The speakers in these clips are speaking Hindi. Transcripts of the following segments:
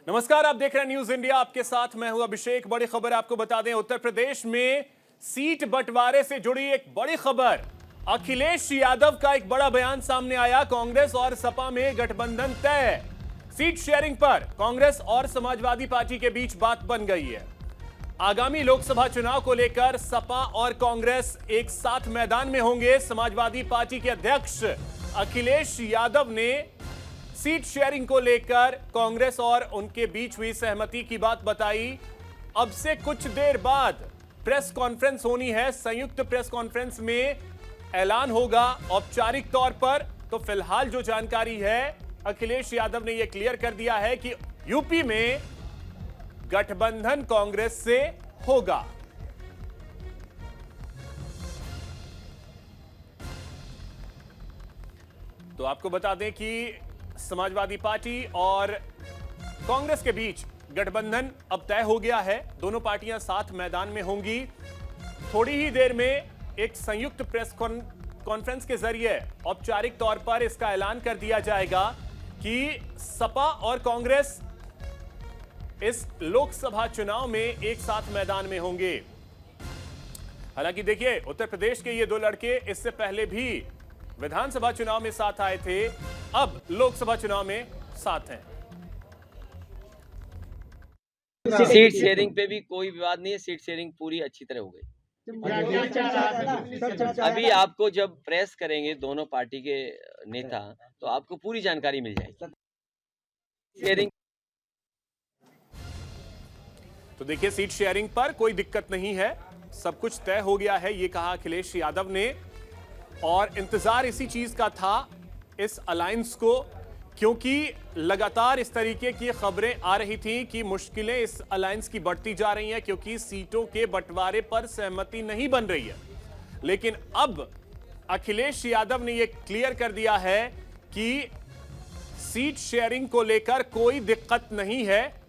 नमस्कार, आप देख रहे हैं न्यूज इंडिया। आपके साथ मैं हूं अभिषेक। बड़ी खबर आपको बता दें, उत्तर प्रदेश में सीट बंटवारे से जुड़ी एक बड़ी खबर। अखिलेश यादव का एक बड़ा बयान सामने आया। कांग्रेस और सपा में गठबंधन तय। सीट शेयरिंग पर कांग्रेस और समाजवादी पार्टी के बीच बात बन गई है। आगामी लोकसभा चुनाव को लेकर सपा और कांग्रेस एक साथ मैदान में होंगे। समाजवादी पार्टी के अध्यक्ष अखिलेश यादव ने सीट शेयरिंग को लेकर कांग्रेस और उनके बीच हुई सहमति की बात बताई। अब से कुछ देर बाद प्रेस कॉन्फ्रेंस होनी है। संयुक्त प्रेस कॉन्फ्रेंस में ऐलान होगा औपचारिक तौर पर। तो फिलहाल जो जानकारी है, अखिलेश यादव ने यह क्लियर कर दिया है कि यूपी में गठबंधन कांग्रेस से होगा। तो आपको बता दें कि समाजवादी पार्टी और कांग्रेस के बीच गठबंधन अब तय हो गया है। दोनों पार्टियां साथ मैदान में होंगी। थोड़ी ही देर में एक संयुक्त प्रेस कॉन्फ्रेंस के जरिए औपचारिक तौर पर इसका ऐलान कर दिया जाएगा कि सपा और कांग्रेस इस लोकसभा चुनाव में एक साथ मैदान में होंगे। हालांकि देखिए, उत्तर प्रदेश के ये दो लड़के इससे पहले भी विधानसभा चुनाव में साथ आए थे, अब लोकसभा चुनाव में साथ हैं। सीट शेयरिंग पे भी कोई विवाद नहीं है। सीट शेयरिंग पूरी अच्छी तरह हो गई। अभी आपको जब प्रेस करेंगे दोनों पार्टी के नेता, तो आपको पूरी जानकारी मिल जाएगी। शेयरिंग तो देखिए, सीट शेयरिंग पर कोई दिक्कत नहीं है, सब कुछ तय हो गया है, ये कहा अखिलेश यादव ने। और इंतजार इसी चीज का था, इस अलायंस को, क्योंकि लगातार इस तरीके की खबरें आ रही थी कि मुश्किलें इस अलायंस की बढ़ती जा रही हैं क्योंकि सीटों के बंटवारे पर सहमति नहीं बन रही है। लेकिन अब अखिलेश यादव ने यह क्लियर कर दिया है कि सीट शेयरिंग को लेकर कोई दिक्कत नहीं है।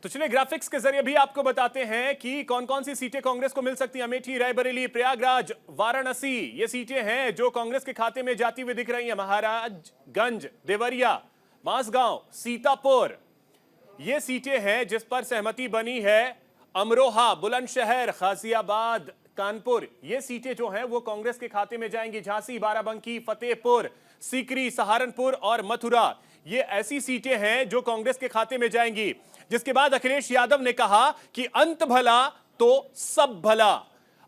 तो चलिए ग्राफिक्स के जरिए भी आपको बताते हैं कि कौन कौन सी सीटें कांग्रेस को मिल सकती हैं। अमेठी, रायबरेली, प्रयागराज, वाराणसी, ये सीटें हैं जो कांग्रेस के खाते में जाती हुई दिख रही हैं। महाराजगंज, देवरिया, बांसगांव, सीतापुर, ये सीटें हैं जिस पर सहमति बनी है। अमरोहा, बुलंदशहर, गाजियाबाद, कानपुर, ये सीटें जो हैं वो कांग्रेस के खाते में जाएंगी। झांसी, बाराबंकी, फतेहपुर सीकरी, सहारनपुर और मथुरा, ये ऐसी सीटें हैं जो कांग्रेस के खाते में जाएंगी। जिसके बाद अखिलेश यादव ने कहा कि अंत भला तो सब भला।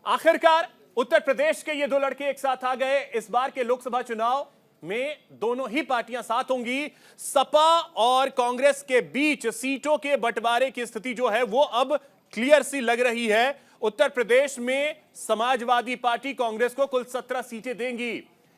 आखिरकार उत्तर प्रदेश के ये दो लड़के एक साथ आ गए। इस बार के लोकसभा चुनाव में दोनों ही पार्टियां साथ होंगी। सपा और कांग्रेस के बीच सीटों के बंटवारे की स्थिति जो है वो अब क्लियर सी लग रही है। उत्तर प्रदेश में समाजवादी पार्टी कांग्रेस को कुल 17 सीटें देंगी।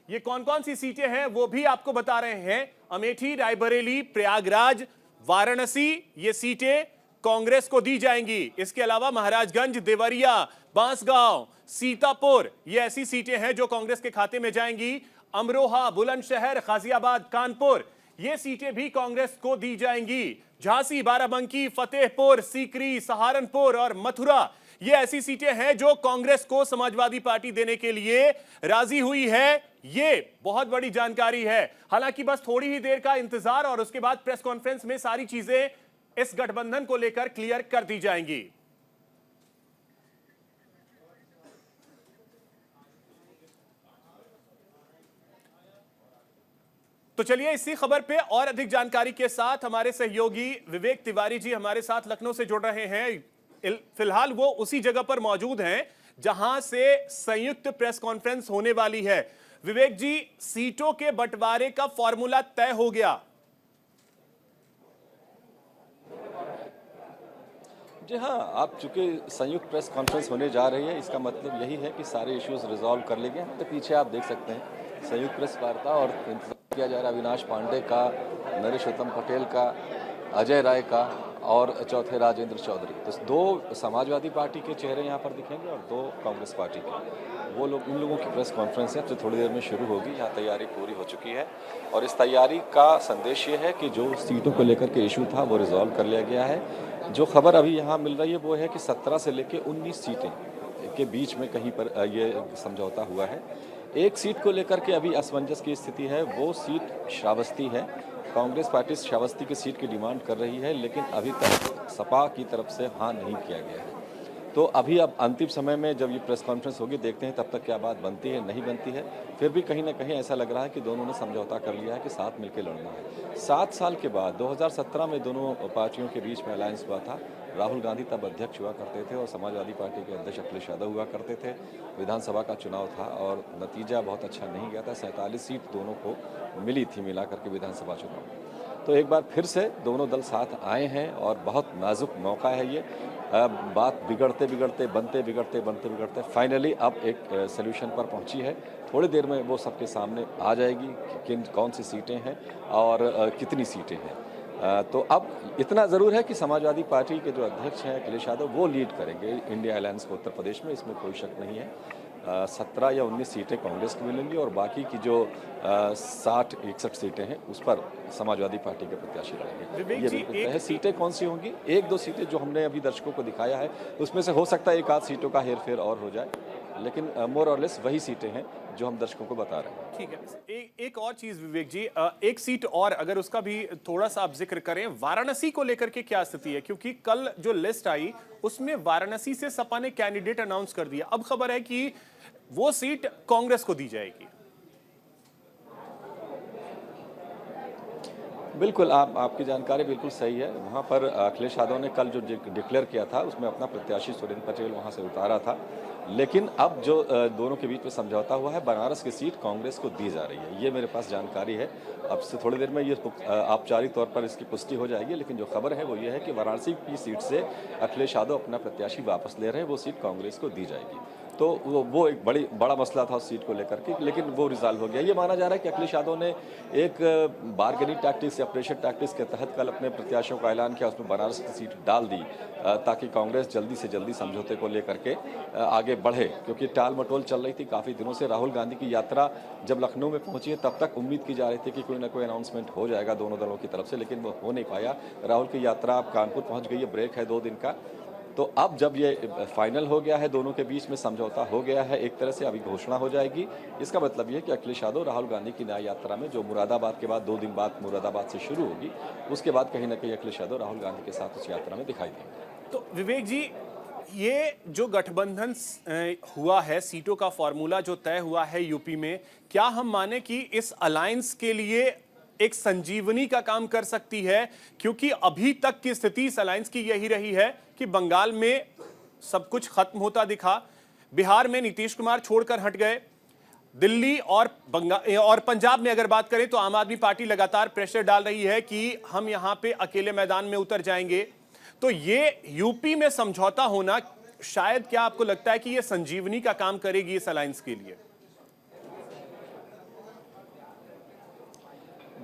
ये कौन कौन सी सीटें हैं वो भी आपको बता रहे हैं। अमेठी, रायबरेली, प्रयागराज, वाराणसी, ये सीटें कांग्रेस को दी जाएंगी। इसके अलावा महाराजगंज, देवरिया, बांसगांव, सीतापुर, ये ऐसी सीटें हैं जो कांग्रेस के खाते में जाएंगी। अमरोहा, बुलंदशहर, गाजियाबाद, कानपुर, ये सीटें भी कांग्रेस को दी जाएंगी। झांसी, बाराबंकी, फतेहपुर सीकरी, सहारनपुर और मथुरा, ये ऐसी सीटें हैं जो कांग्रेस को समाजवादी पार्टी देने के लिए राजी हुई है। ये बहुत बड़ी जानकारी है। हालांकि बस थोड़ी ही देर का इंतजार और उसके बाद प्रेस कॉन्फ्रेंस में सारी चीजें इस गठबंधन को लेकर क्लियर कर दी जाएंगी। तो चलिए इसी खबर पे और अधिक जानकारी के साथ हमारे सहयोगी विवेक तिवारी जी हमारे साथ लखनऊ से जुड़ रहे हैं। फिलहाल वो उसी जगह पर मौजूद हैं जहां से संयुक्त प्रेस कॉन्फ्रेंस होने वाली है। विवेक जी, सीटों के बंटवारे का फॉर्मूला तय हो गया? जी हाँ, आप चूंकि संयुक्त प्रेस कॉन्फ्रेंस होने जा रही है, इसका मतलब यही है कि सारे इश्यूज रिजॉल्व कर लेंगे। तो पीछे आप देख सकते हैं संयुक्त प्रेस वार्ता और इंतजार किया जा रहा है अविनाश पांडे का, नरेश उत्तम पटेल का, अजय राय का और चौथे राजेंद्र चौधरी। तो दो समाजवादी पार्टी के चेहरे यहाँ पर दिखेंगे और दो कांग्रेस पार्टी के। वो लोग, इन लोगों की प्रेस कॉन्फ्रेंस है जो थोड़ी देर में शुरू होगी। यहाँ तैयारी पूरी हो चुकी है और इस तैयारी का संदेश ये है कि जो सीटों को लेकर के इशू था वो रिजॉल्व कर लिया गया है। जो खबर अभी यहाँ मिल रही है वो है कि 17 से लेकर 19 सीटें के बीच में कहीं पर ये समझौता हुआ है। एक सीट को लेकर के अभी असमंजस की स्थिति है, वो सीट श्रावस्ती है। कांग्रेस पार्टी श्रावस्ती की सीट की डिमांड कर रही है, लेकिन अभी तक सपा की तरफ से हाँ नहीं किया गया है। तो अभी अब अंतिम समय में जब ये प्रेस कॉन्फ्रेंस होगी, देखते हैं तब तक क्या बात बनती है नहीं बनती है। फिर भी कहीं ना कहीं ऐसा लग रहा है कि दोनों ने समझौता कर लिया है कि साथ मिलकर लड़ना है। 7 साल के बाद 2017 में दोनों पार्टियों के बीच में अलायंस हुआ था। राहुल गांधी तब अध्यक्ष हुआ करते थे और समाजवादी पार्टी के अध्यक्ष अखिलेश यादव हुआ करते थे। विधानसभा का चुनाव था और नतीजा बहुत अच्छा नहीं गया था। 47 सीट दोनों को मिली थी मिला करके विधानसभा चुनाव में। तो एक बार फिर से दोनों दल साथ आए हैं और बहुत नाजुक मौका है ये। बात बिगड़ते बिगड़ते बनते फाइनली अब एक सलूशन पर पहुंची है। थोड़ी देर में वो सबके सामने आ जाएगी कि कौन सी सीटें हैं और कितनी सीटें हैं। तो अब इतना ज़रूर है कि समाजवादी पार्टी के जो अध्यक्ष हैं अखिलेश यादव, वो लीड करेंगे इंडिया अलायंस को उत्तर प्रदेश में, इसमें कोई शक नहीं है। 17 या 19 सीटें कांग्रेस को मिलेंगी और बाकी की जो 60-61 सीटें हैं उस पर समाजवादी पार्टी के प्रत्याशी रहेंगे। ये बिल्कुल तय है। सीटें कौन सी होंगी, 1-2 सीटें जो हमने अभी दर्शकों को दिखाया है उसमें से हो सकता है 1-8 सीटों का हेरफेर और हो जाए, लेकिन मोर और लेस वही सीटें हैं जो हम दर्शकों को बता रहे हैं। ठीक है। एक और चीज विवेक जी, एक सीट और अगर उसका भी थोड़ा सा आप जिक्र करें, वाराणसी को लेकर के क्या स्थिति है? क्योंकि कल जो लिस्ट आई उसमें वाराणसी से सपा ने कैंडिडेट अनाउंस कर दिया। अब खबर है कि वो सीट कांग्रेस को दी जाएगी। बिल्कुल, आपकी जानकारी बिल्कुल सही है। वहाँ पर अखिलेश यादव ने कल जो डिक्लेयर किया था उसमें अपना प्रत्याशी सुरेंद्र पटेल वहाँ से उतारा था, लेकिन अब जो दोनों के बीच में समझौता हुआ है, बनारस की सीट कांग्रेस को दी जा रही है। ये मेरे पास जानकारी है। अब से थोड़ी देर में ये औपचारिक तौर पर इसकी पुष्टि हो जाएगी, लेकिन जो खबर है वो ये है कि वाराणसी की सीट से अखिलेश यादव अपना प्रत्याशी वापस ले रहे हैं, वो सीट कांग्रेस को दी जाएगी। तो वो एक बड़ा मसला था उस सीट को लेकर के, लेकिन वो रिजॉल्व हो गया। ये माना जा रहा है कि अखिलेश यादव ने एक बार्गेनिंग टैक्टिक्स या प्रेशर टैक्टिक्स के तहत कल अपने प्रत्याशियों का ऐलान किया, उसमें बनारस की सीट डाल दी ताकि कांग्रेस जल्दी से जल्दी समझौते को लेकर के आगे बढ़े, क्योंकि टाल मटोल चल रही थी काफ़ी दिनों से। राहुल गांधी की यात्रा जब लखनऊ में पहुंची है तब तक उम्मीद की जा रही थी कि कोई ना कोई अनाउंसमेंट हो जाएगा दोनों दलों की तरफ से, लेकिन वो हो नहीं पाया। राहुल की यात्रा अब कानपुर पहुँच गई है, ब्रेक है 2 दिन का। तो अब जब ये फाइनल हो गया है, दोनों के बीच में समझौता हो गया है एक तरह से, अभी घोषणा हो जाएगी। इसका मतलब ये है कि अखिलेश यादव राहुल गांधी की न्याय यात्रा में, जो मुरादाबाद के बाद 2 दिन बाद मुरादाबाद से शुरू होगी, उसके बाद कहीं ना कहीं अखिलेश यादव राहुल गांधी के साथ उस यात्रा में दिखाई देंगे। तो विवेक जी, ये जो गठबंधन हुआ है, सीटों का फॉर्मूला जो तय हुआ है यूपी में, क्या हम माने कि इस अलायंस के लिए एक संजीवनी का काम कर सकती है? क्योंकि अभी तक की स्थिति इस अलायंस की यही रही है कि बंगाल में सब कुछ खत्म होता दिखा, बिहार में नीतीश कुमार छोड़कर हट गए, दिल्ली और पंजाब में अगर बात करें तो आम आदमी पार्टी लगातार प्रेशर डाल रही है कि हम यहां पे अकेले मैदान में उतर जाएंगे। तो ये यूपी में समझौता होना शायद, क्या आपको लगता है कि ये संजीवनी का काम करेगी इस अलायंस के लिए?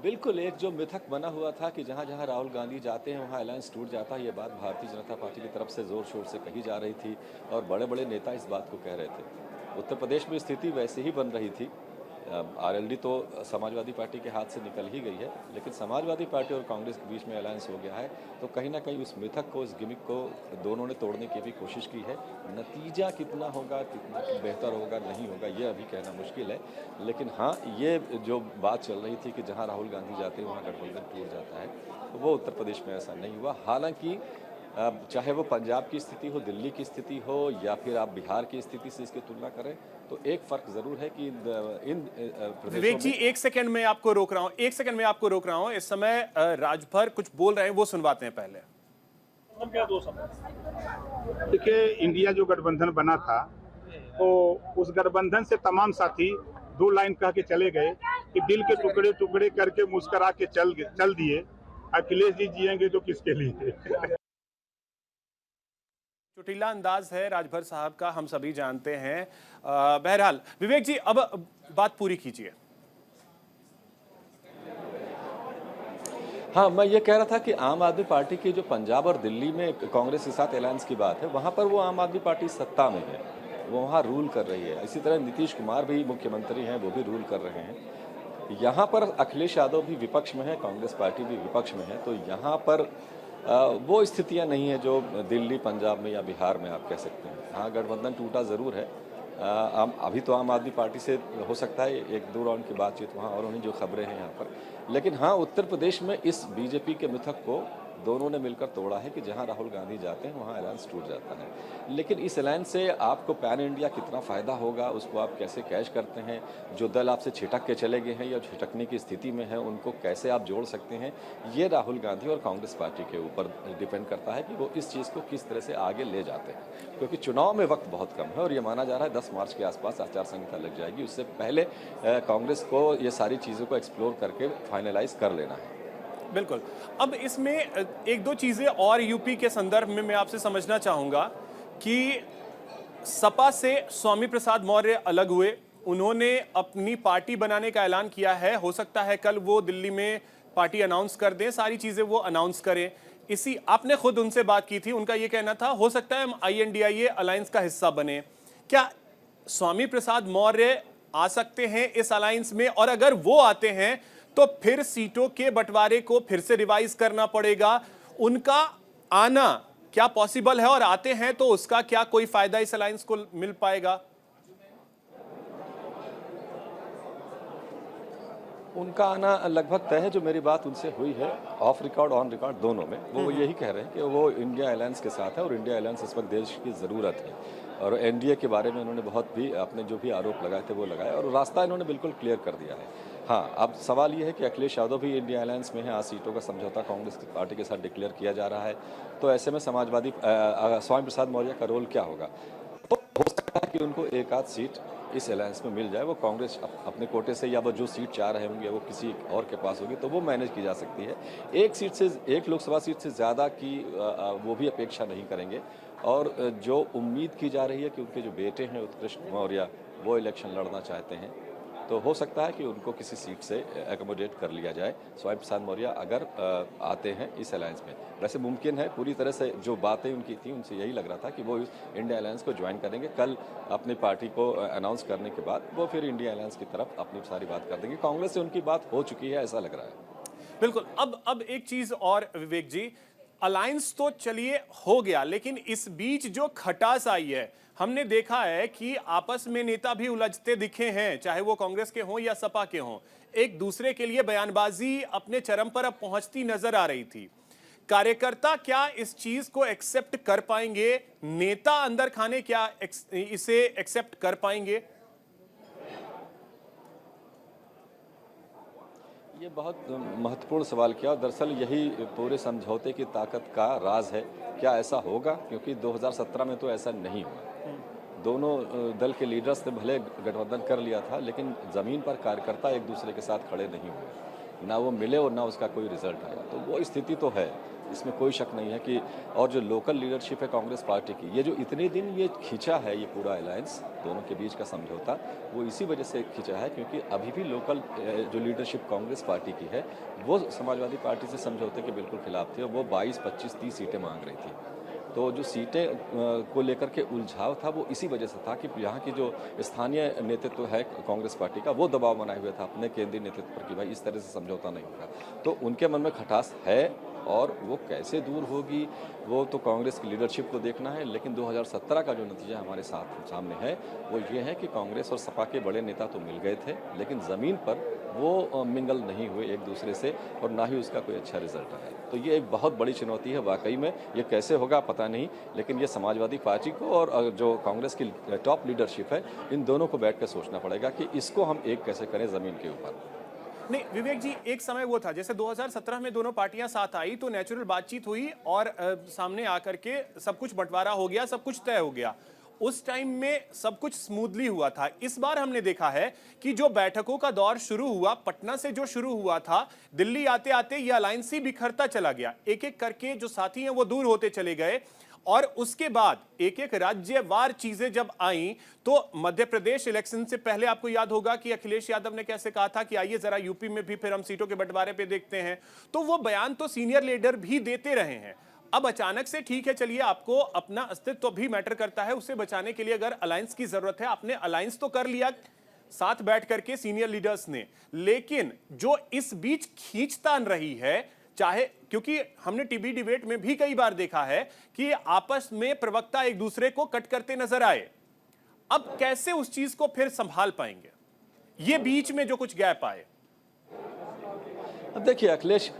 बिल्कुल, एक जो मिथक बना हुआ था कि जहाँ जहाँ राहुल गांधी जाते हैं वहाँ अलायंस टूट जाता है, ये बात भारतीय जनता पार्टी की तरफ से ज़ोर शोर से कही जा रही थी और बड़े बड़े नेता इस बात को कह रहे थे। उत्तर प्रदेश में स्थिति वैसे ही बन रही थी। आरएलडी तो समाजवादी पार्टी के हाथ से निकल ही गई है, लेकिन समाजवादी पार्टी और कांग्रेस के बीच में अलायंस हो गया है, तो कहीं ना कहीं उस मिथक को, उस गिमिक को दोनों ने तोड़ने की भी कोशिश की है। नतीजा कितना होगा, कितना बेहतर होगा, नहीं होगा, ये अभी कहना मुश्किल है। लेकिन हाँ, ये जो बात चल रही थी कि जहाँ राहुल गांधी जाते हैं वहाँ गठबंधन टूट जाता है, तो वो उत्तर प्रदेश में ऐसा नहीं हुआ। हालांकि चाहे वो पंजाब की स्थिति हो, दिल्ली की स्थिति हो, या फिर आप बिहार की स्थिति से इसकी तुलना करें, तो एक फर्क जरूर है कि इन विवेक जी, एक सेकंड में आपको रोक रहा हूं। इस समय राजभर कुछ बोल रहे हैं, वो सुनवाते हैं पहले। देखिए, इंडिया जो गठबंधन बना था, तो उस गठबंधन से तमाम साथी 2 लाइन कह के चले गए कि दिल के टुकड़े टुकड़े करके मुस्कुरा के चल दिए, अखिलेश जी जिएंगे तो किसके लिए। चुटिला अंदाज है राजभर साहब का, हम सभी जानते हैं। बहरहाल विवेक जी, अब बात पूरी कीजिए। हाँ, मैं ये कह रहा था कि आम आदमी पार्टी की जो पंजाब और दिल्ली में कांग्रेस के साथ अलायंस की बात है, वहाँ पर वो आम आदमी पार्टी सत्ता में है, वो वहाँ रूल कर रही है। इसी तरह नीतीश कुमार भी मुख्यमंत्री हैं, वो भी रूल कर रहे हैं। यहाँ पर अखिलेश यादव भी विपक्ष में है, कांग्रेस पार्टी भी विपक्ष में है, तो यहाँ पर वो स्थितियाँ नहीं है जो दिल्ली, पंजाब में या बिहार में आप कह सकते हैं। हाँ, गठबंधन टूटा ज़रूर है। अभी तो आम आदमी पार्टी से हो सकता है 1-2 राउंड की बातचीत वहाँ और उन्हीं जो खबरें हैं यहाँ पर, लेकिन हाँ, उत्तर प्रदेश में इस बीजेपी के मिथक को दोनों ने मिलकर तोड़ा है कि जहाँ राहुल गांधी जाते हैं वहाँ अलायंस टूट जाता है। लेकिन इस अलायंस से आपको पैन इंडिया कितना फ़ायदा होगा, उसको आप कैसे कैश करते हैं, जो दल आपसे छिटक के चले गए हैं या छिटकने की स्थिति में है उनको कैसे आप जोड़ सकते हैं, ये राहुल गांधी और कांग्रेस पार्टी के ऊपर डिपेंड करता है कि वो इस चीज़ को किस तरह से आगे ले जाते हैं। क्योंकि चुनाव में वक्त बहुत कम है और ये माना जा रहा है 10 मार्च के आसपास आचार संहिता लग जाएगी, उससे पहले कांग्रेस को ये सारी चीज़ों को एक्सप्लोर करके फाइनलाइज कर लेना है। बिल्कुल। अब इसमें एक दो चीजें और यूपी के संदर्भ में मैं आपसे समझना चाहूंगा कि सपा से स्वामी प्रसाद मौर्य अलग हुए, उन्होंने अपनी पार्टी बनाने का ऐलान किया है। हो सकता है कल वो दिल्ली में पार्टी अनाउंस कर दें, सारी चीजें वो अनाउंस करें। इसी आपने खुद उनसे बात की थी, उनका ये कहना था हो सकता है हम INDIA अलायंस का हिस्सा बने। क्या स्वामी प्रसाद मौर्य आ सकते हैं इस अलायंस में, और अगर वो आते हैं तो फिर सीटों के बंटवारे को फिर से रिवाइज करना पड़ेगा? उनका आना क्या पॉसिबल है, और आते हैं तो उसका क्या कोई फायदा इस अलायंस को मिल पाएगा? उनका आना लगभग तय है। जो मेरी बात उनसे हुई है ऑफ रिकॉर्ड ऑन रिकॉर्ड दोनों में, वो यही कह रहे हैं कि वो इंडिया अलायंस के साथ है और इंडिया अलायंस इस वक्त देश की ज़रूरत है। और NDA के बारे में उन्होंने बहुत भी अपने जो भी आरोप लगाए थे वो लगाए और रास्ता इन्होंने बिल्कुल क्लियर कर दिया है। हाँ, अब सवाल ये है कि अखिलेश यादव भी इंडिया अलायंस में है, आज सीटों का समझौता कांग्रेस की पार्टी के साथ डिक्लेयर किया जा रहा है, तो ऐसे में समाजवादी स्वामी प्रसाद मौर्य का रोल क्या होगा? तो हो सकता है कि उनको एक आध सीट इस अलायंस में मिल जाए, वो कांग्रेस अपने कोटे से या वो जो सीट चाह रहे होंगे वो किसी और के पास होगी तो वो मैनेज की जा सकती है। एक लोकसभा सीट से ज़्यादा की वो भी अपेक्षा नहीं करेंगे। और जो उम्मीद की जा रही है कि उनके जो बेटे हैं उत्कृष्ट मौर्य वो इलेक्शन लड़ना चाहते हैं, तो हो सकता है कि उनको किसी सीट से एकोमोडेट कर लिया जाए स्वामी प्रसाद मौर्य अगर आते हैं इस अलायंस में। वैसे मुमकिन है, पूरी तरह से जो बातें उनकी थी उनसे यही लग रहा था कि वो इस इंडिया अलायंस को ज्वाइन करेंगे। कल अपनी पार्टी को अनाउंस करने के बाद वो फिर इंडिया अलायंस की तरफ अपनी सारी बात कर देंगे। कांग्रेस से उनकी बात हो चुकी है, ऐसा लग रहा है। बिल्कुल। अब एक चीज और विवेक जी, अलायंस तो चलिए हो गया, लेकिन इस बीच जो खटास आई है, हमने देखा है कि आपस में नेता भी उलझते दिखे हैं, चाहे वो कांग्रेस के हों या सपा के हों। एक दूसरे के लिए बयानबाजी अपने चरम पर अब पहुंचती नजर आ रही थी। कार्यकर्ता क्या इस चीज को एक्सेप्ट कर पाएंगे? नेता अंदर खाने क्या इसे एक्सेप्ट कर पाएंगे? ये बहुत महत्वपूर्ण सवाल किया। दरअसल यही पूरे समझौते की ताकत का राज है। क्या ऐसा होगा? क्योंकि 2017 में तो ऐसा नहीं हुआ। दोनों दल के लीडर्स ने भले गठबंधन कर लिया था, लेकिन ज़मीन पर कार्यकर्ता एक दूसरे के साथ खड़े नहीं हुए, ना वो मिले और ना उसका कोई रिजल्ट आया। तो वो स्थिति तो है, इसमें कोई शक नहीं है कि और जो लोकल लीडरशिप है कांग्रेस पार्टी की, ये जो इतने दिन ये खींचा है ये पूरा अलायंस दोनों के बीच का समझौता, वो इसी वजह से खींचा है क्योंकि अभी भी लोकल जो लीडरशिप कांग्रेस पार्टी की है वो समाजवादी पार्टी से समझौते के बिल्कुल खिलाफ थी और वो 22, 25, 30 सीटें मांग रही थी। तो जो सीटें को लेकर के उलझाव था वो इसी वजह से था कि यहाँ की जो स्थानीय नेतृत्व है कांग्रेस पार्टी का, वो दबाव बनाए हुए था अपने केंद्रीय नेतृत्व पर कि भाई इस तरह से समझौता नहीं होगा। तो उनके मन में खटास है और वो कैसे दूर होगी वो तो कांग्रेस की लीडरशिप को देखना है। लेकिन 2017 का जो नतीजा हमारे सामने है वो ये है कि कांग्रेस और सपा के बड़े नेता तो मिल गए थे, लेकिन ज़मीन पर वो मिंगल नहीं हुए एक दूसरे से और ना ही उसका कोई अच्छा रिजल्ट आया। तो ये एक बहुत बड़ी चुनौती है वाकई में। ये कैसे होगा पता नहीं, लेकिन ये समाजवादी पार्टी को और जो कांग्रेस की टॉप लीडरशिप है, इन दोनों को बैठ कर सोचना पड़ेगा कि इसको हम एक कैसे करें ज़मीन के ऊपर। नहीं विवेक जी, एक समय वो था जैसे 2017 में दोनों पार्टियां साथ आई तो नेचुरल बातचीत हुई और सामने आकर के सब कुछ बंटवारा हो गया, सब कुछ तय हो गया। उस टाइम में सब कुछ स्मूथली हुआ था। इस बार हमने देखा है कि जो बैठकों का दौर शुरू हुआ, पटना से जो शुरू हुआ था, दिल्ली आते आते ये अलायंस ही बिखरता चला गया। एक एक करके जो साथी हैं वो दूर होते चले गए और उसके बाद एक एक राज्यवार चीजें जब आई तो मध्य प्रदेश इलेक्शन से पहले आपको याद होगा कि अखिलेश यादव ने कैसे कहा था कि आइए जरा यूपी में भी फिर हम सीटों के बंटवारे पे देखते हैं। तो वो बयान तो सीनियर लीडर भी देते रहे हैं। अब अचानक से ठीक है, चलिए आपको अपना अस्तित्व भी मैटर करता है, उसे बचाने के लिए अगर अलायंस की जरूरत है, आपने अलायंस तो कर लिया साथ बैठ करके सीनियर लीडर्स ने, लेकिन जो इस बीच खींचतान रही है, चाहे क्योंकि हमने टीवी डिबेट में भी कई बार देखा है कि आपस में प्रवक्ता एक दूसरे को कट करते नजर आए, अब कैसे उस चीज को फिर संभाल पाएंगे, ये बीच में जो कुछ गैप आए? अब देखिए अखिलेश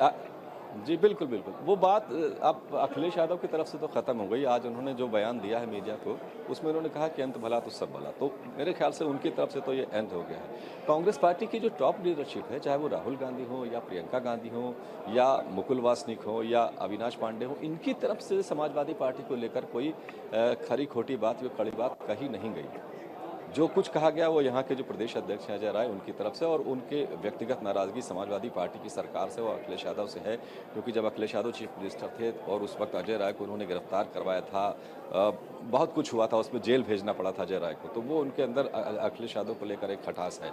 जी बिल्कुल बिल्कुल, वो बात अब अखिलेश यादव की तरफ से तो ख़त्म हो गई। आज उन्होंने जो बयान दिया है मीडिया को, उसमें उन्होंने कहा कि अंत भला तो सब भला, तो मेरे ख्याल से उनकी तरफ से तो ये एंड हो गया है। कांग्रेस पार्टी की जो टॉप लीडरशिप है, चाहे वो राहुल गांधी हो या प्रियंका गांधी हो या मुकुल वासनिक हो या अविनाश पांडे हो, इनकी तरफ से समाजवादी पार्टी को लेकर कोई खरी खोटी बात या कड़ी बात कही नहीं गई। जो कुछ कहा गया वो यहाँ के जो प्रदेश अध्यक्ष हैं अजय राय, उनकी तरफ से, और उनके व्यक्तिगत नाराजगी समाजवादी पार्टी की सरकार से और अखिलेश यादव से है, क्योंकि जब अखिलेश यादव चीफ मिनिस्टर थे और उस वक्त अजय राय को उन्होंने गिरफ्तार करवाया था, बहुत कुछ हुआ था, उसमें जेल भेजना पड़ा था अजय राय को, तो वो उनके अंदर अखिलेश यादव को लेकर एक खटास है।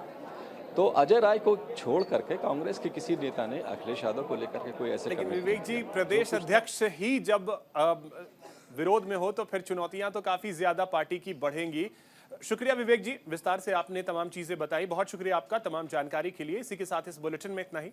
तो अजय राय को छोड़ करके कांग्रेस के किसी नेता ने अखिलेश यादव को लेकर के कोई ऐसे, लेकिन विवेक जी, प्रदेश अध्यक्ष ही जब विरोध में हो तो फिर चुनौतियां तो काफी ज्यादा पार्टी की बढ़ेंगी। शुक्रिया विवेक जी, विस्तार से आपने तमाम चीजें बताई, बहुत शुक्रिया आपका तमाम जानकारी के लिए। इसी के साथ इस बुलेटिन में इतना ही।